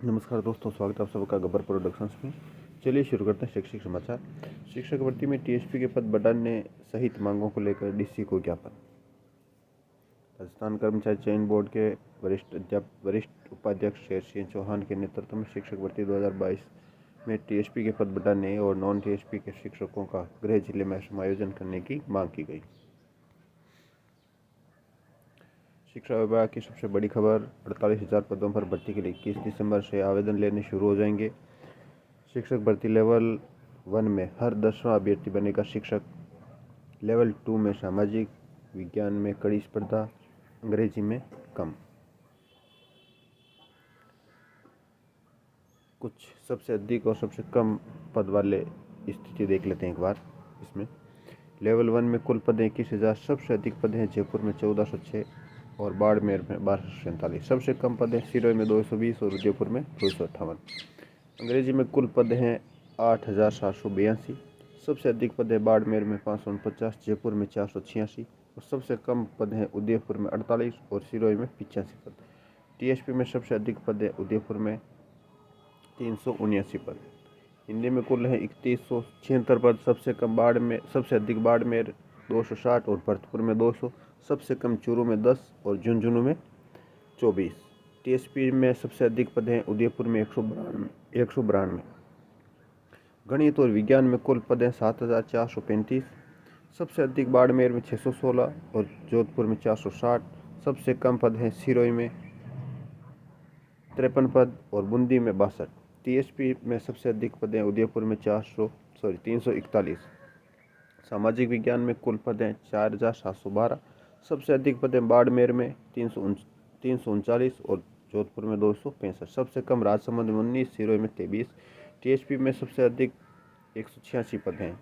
नमस्कार दोस्तों, स्वागत है आप सबका गब्बर प्रोडक्शंस में। चलिए शुरू करते हैं शैक्षिक समाचार। शिक्षक भर्ती में टीएसपी के पद बढ़ाने सहित मांगों को लेकर डीसी को ज्ञापन। राजस्थान कर्मचारी चयन बोर्ड के वरिष्ठ उपाध्यक्ष शेर सिंह चौहान के नेतृत्व में शिक्षक भर्ती 2022 में टीएसपी के पद बढ़ाने और नॉन टीएसपी के शिक्षकों का गृह जिले में समायोजन करने की मांग की गई। शिक्षा विभाग की सबसे बड़ी खबर, 48,000 पदों पर भर्ती के लिए 21 दिसंबर से आवेदन लेने शुरू हो जाएंगे। शिक्षक भर्ती लेवल 1 में हर 10वां अभ्यर्थी बनेगा शिक्षक। लेवल 2 में सामाजिक विज्ञान में कड़ी स्पर्धा, अंग्रेजी में कम। कुछ सबसे अधिक और सबसे कम पद वाले स्थिति देख लेते हैं एक बार। इसमें लेवल 1 में कुल पद 21,000। सबसे अधिक पद हैं जयपुर में 1406 और बाड़मेर में 1247। सबसे कम पद हैं सिरोही में 220 और उदयपुर में 258। अंग्रेजी में कुल पद हैं 8,782। सबसे अधिक पद है बाड़मेर में 549, जयपुर में 486 और सबसे कम पद हैं उदयपुर में 48 और सिरोही में 85 पद। टीएसपी में सबसे अधिक पद है उदयपुर में 379 पद। हिंदी में कुल है 3176 पद। सबसे अधिक बाड़मेर 260 और भरतपुर में 200। सबसे कम चूरू में 10 और झुंझुनू में 24। टीएसपी में सबसे अधिक पद हैं उदयपुर में 192। गणित और विज्ञान में कुल पद हैं 7,435। सबसे अधिक बाड़मेर में 616 और जोधपुर में 460। सबसे कम पद हैं सिरोही में 53 पद और बूंदी में 62। टीएसपी में सबसे अधिक पद हैं उदयपुर में 341। सामाजिक विज्ञान में कुल पद हैं 4,712। सबसे अधिक पद हैं बाड़मेर में 339 और जोधपुर में 265। सबसे कम राजसमंद में 19, सिरोही में 23। टीएसपी में सबसे अधिक 186 पद हैं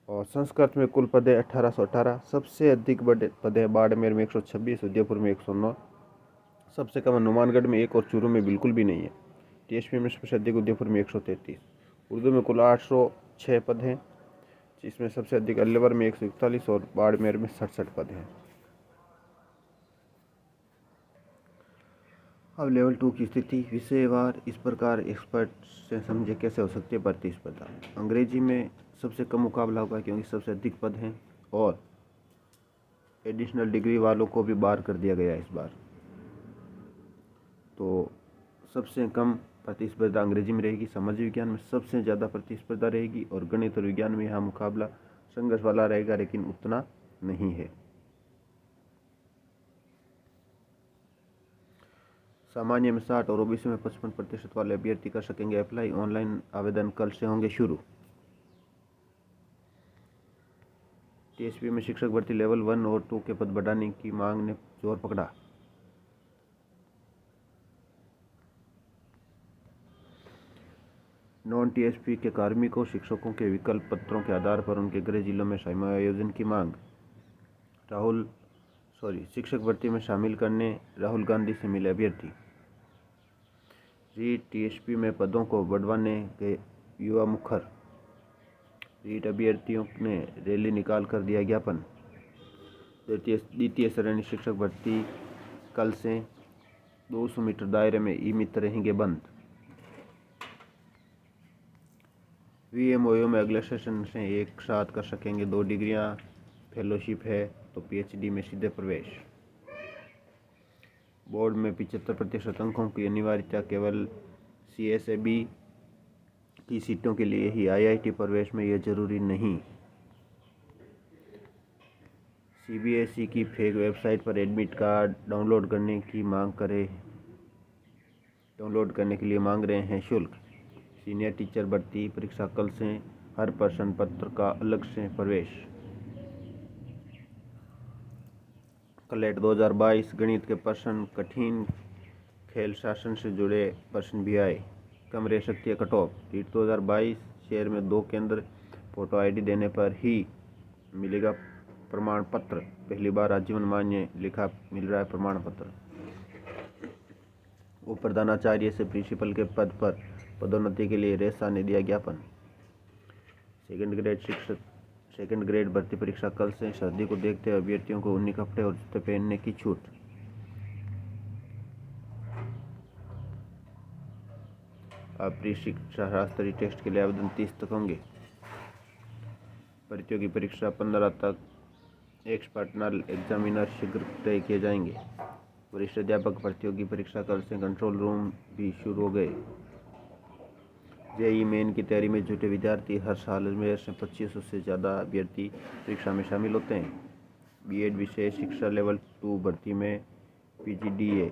और संस्कृत में कुल पद हैं 1,818। सबसे अधिक पद हैं बाड़मेर में 126, उदयपुर में 109। सबसे कम हनुमानगढ़ में 1 और चूरू में बिल्कुल भी नहीं है। टीएसपी में सबसे अधिक उदयपुर में 133। उर्दू में कुल 806 पद हैं, जिसमें सबसे अधिक अलवर में 141 और बाड़मेर में 67 पद हैं। अब लेवल 2 की स्थिति विषयवार इस प्रकार एक्सपर्ट से समझे कैसे हो सकती है प्रतिस्पर्धा। अंग्रेजी में सबसे कम मुकाबला होगा क्योंकि सबसे अधिक पद हैं और एडिशनल डिग्री वालों को भी बाहर कर दिया गया है इस बार। तो सबसे कम प्रतिस्पर्धा अंग्रेजी में रहेगी। सामाजिक विज्ञान में सबसे ज़्यादा प्रतिस्पर्धा रहेगी और गणित और विज्ञान में यहाँ मुकाबला संघर्ष वाला रहेगा, लेकिन उतना नहीं है। सामान्य में 60 और ओबीसी में 55% वाले अभ्यर्थी कर सकेंगे अप्लाई। ऑनलाइन आवेदन कल से होंगे शुरू। टीएसपी में शिक्षक भर्ती लेवल 1 और 2 के पद बढ़ाने की मांग ने जोर पकड़ा। नॉन टीएसपी के कार्मिकों शिक्षकों के विकल्प पत्रों के आधार पर उनके गृह जिलों में समायोजन की मांग। शिक्षक भर्ती में शामिल करने राहुल गांधी से मिले अभ्यर्थी। रीट टीएसपी में पदों को बढ़वाने के युवा मुखर। रीट अभ्यर्थियों ने रैली निकाल कर दिया ज्ञापन। द्वितीय श्रेणी शिक्षक भर्ती कल से 200 मीटर दायरे में ई मित्र रहेंगे बंद। वीएमओयू में अगले सेशन से एक साथ कर सकेंगे 2 डिग्रियां। फेलोशिप है तो पीएचडी में सीधे प्रवेश। बोर्ड में 75% अंकों की अनिवार्यता केवल सीएसएबी की सीटों के लिए ही। आईआईटी प्रवेश में यह जरूरी नहीं। सीबीएसई की फेक वेबसाइट पर एडमिट कार्ड डाउनलोड करने के लिए मांग रहे हैं शुल्क। सीनियर टीचर भर्ती परीक्षा कल से, हर प्रश्न पत्र का अलग से प्रवेश। क्लेट 2022 गणित के प्रश्न कठिन, खेल शासन से जुड़े प्रश्न भी आए। कम रह सकती है कट ऑफ। रीट 2022 शहर में 2 केंद्र, फोटो आईडी देने पर ही मिलेगा प्रमाण पत्र। पहली बार आजीवन मान्य लिखा मिल रहा है प्रमाण पत्र। उप प्रधानाचार्य से प्रिंसिपल के पद पर पदोन्नति के लिए रेसा ने दिया ज्ञापन। सेकंड ग्रेड भर्ती परीक्षा कल से। सर्दी को देखते हुए अभ्यर्थियों को ऊनी कपड़े और जूते पहनने की छूट। अब प्री शिक्षा शास्त्री टेस्ट के लिए आवेदन 30 तक होंगे। प्रतियोगी परीक्षा 15 तक, एक्सटर्नल एग्जामिनर शीघ्र तय किए जाएंगे। वरिष्ठ अध्यापक प्रतियोगी परीक्षा कल से कंट्रोल रूम भी शुरू हो गए। जेईई मेन की तैयारी में जुटे विद्यार्थी, हर साल में से 2500 से ज़्यादा अभ्यर्थी परीक्षा में शामिल होते हैं। बीएड विशेष शिक्षा लेवल 2 भर्ती में पीजीपीडीए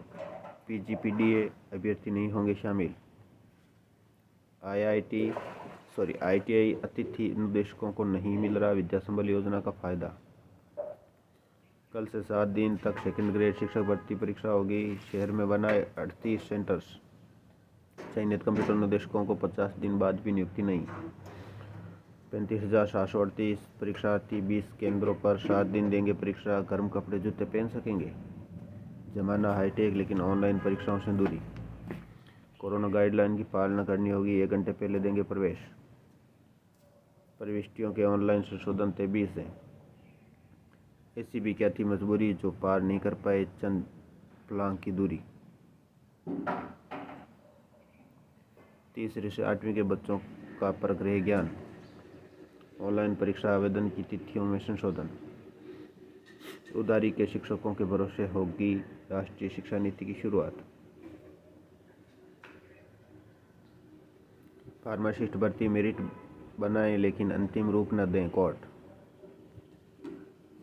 अभ्यर्थी नहीं होंगे शामिल। आईटीआई अतिथि अनुदेशकों को नहीं मिल रहा विद्या संबल योजना का फायदा। कल से 7 दिन तक सेकंड ग्रेड शिक्षक भर्ती परीक्षा होगी। शहर में बनाए 38 सेंटर्स। चयनित कंप्यूटर अनुदेशकों को 50 दिन बाद भी नियुक्ति नहीं। 35,738 परीक्षार्थी 20 केंद्रों पर 7 दिन देंगे परीक्षा। गर्म कपड़े जूते पहन सकेंगे। जमाना हाईटेक लेकिन ऑनलाइन परीक्षाओं से दूरी। कोरोना गाइडलाइन की पालना करनी होगी। 1 घंटे पहले देंगे प्रवेश। प्रविष्टियों के ऑनलाइन संशोधन 23 है। ऐसी भी क्या थी मजबूरी जो पार नहीं कर पाए चंद प्लांग की दूरी। 3री से 8वीं के बच्चों का परख रहे ज्ञान। ऑनलाइन परीक्षा आवेदन की तिथियों में संशोधन। उदारी के शिक्षकों के भरोसे होगी राष्ट्रीय शिक्षा नीति की शुरुआत। फार्मासिस्ट भर्ती मेरिट बनाएं लेकिन अंतिम रूप न दें कोर्ट।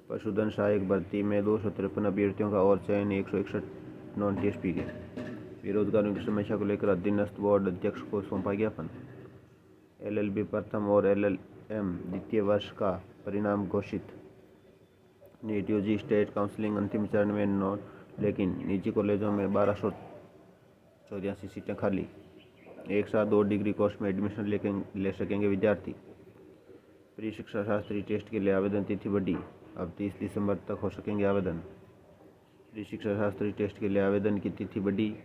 पशुधन सहायक भर्ती में 253 अभ्यर्थियों का और चयन, 161 नॉन टीएसपी के। बेरोजगारों की समस्या को लेकर अधीनस्थ बोर्ड अध्यक्ष को सौंपा ज्ञापन। एलएलबी प्रथम और एलएलएम द्वितीय वर्ष का परिणाम घोषित। नीट यूजी स्टेट काउंसलिंग अंतिम चरण में नॉन, लेकिन निजी कॉलेजों में 1284 सीटें खाली। एक साथ 2 डिग्री कोर्स में एडमिशन ले सकेंगे विद्यार्थी। प्री शिक्षा शास्त्री टेस्ट के लिए आवेदन तिथि बढ़ी। अब 30 दिसंबर तक हो सकेंगे आवेदन। प्री शिक्षा शास्त्री टेस्ट के लिए आवेदन की तिथि बढ़ी।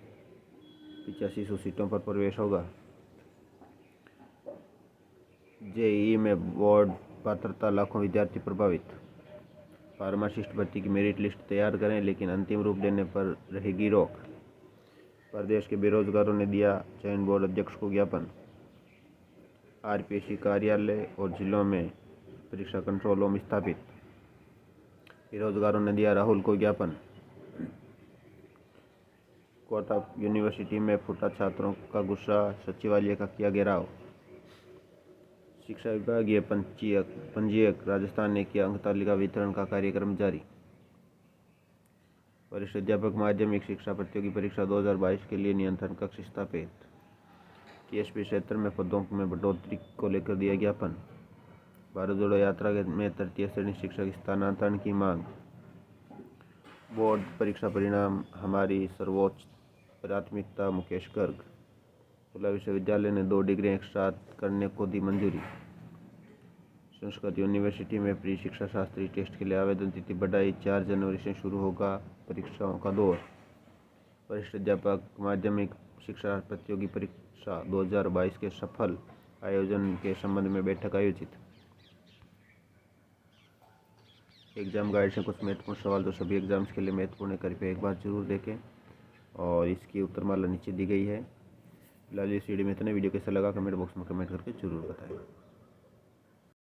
8500 सीटों पर प्रवेश होगा। जेईई में बोर्ड पात्रता, लाखों विद्यार्थी प्रभावित। फार्मासिस्ट भर्ती की मेरिट लिस्ट तैयार करें लेकिन अंतिम रूप देने पर रहेगी रोक। प्रदेश के बेरोजगारों ने दिया चयन बोर्ड अध्यक्ष को ज्ञापन। आरपीएससी कार्यालय और जिलों में परीक्षा कंट्रोल रूम स्थापित। बेरोजगारों ने दिया राहुल को ज्ञापन। कोटा यूनिवर्सिटी में फूटा छात्रों का गुस्सा, सचिवालय का किया घेराव। शिक्षा विभागीय पंजीयक राजस्थान ने किया अंक तालिका वितरण का कार्यक्रम जारी। वरिष्ठ अध्यापक माध्यमिक शिक्षा प्रतियोगी परीक्षा 2022 के लिए नियंत्रण कक्ष स्थापित। टीएसपी क्षेत्र में पदों में बढ़ोतरी को लेकर दिया ज्ञापन। भारत जोड़ो यात्रा में तृतीय श्रेणी शिक्षक स्थानांतरण की मांग। बोर्ड परीक्षा परिणाम हमारी सर्वोच्च प्राथमिकता, मुकेश गर्ग। खुला विश्वविद्यालय ने 2 डिग्री एक साथ करने को दी मंजूरी। संस्कृत यूनिवर्सिटी में प्री शिक्षा शास्त्री टेस्ट के लिए आवेदन तिथि बढ़ाई। 4 जनवरी से शुरू होगा परीक्षाओं का दौर। वरिष्ठ अध्यापक माध्यमिक शिक्षा प्रतियोगी परीक्षा 2022 के सफल आयोजन के संबंध में बैठक आयोजित। एग्जाम गाइड से कुछ महत्वपूर्ण सवाल जो सभी एग्जाम्स के लिए महत्वपूर्ण है, कृपया एक बार जरूर देखें और इसकी उत्तरमाला नीचे दी गई है। फिलहाल इस वीडियो में इतने। वीडियो कैसा लगा कमेंट बॉक्स में कमेंट करके जरूर बताएं।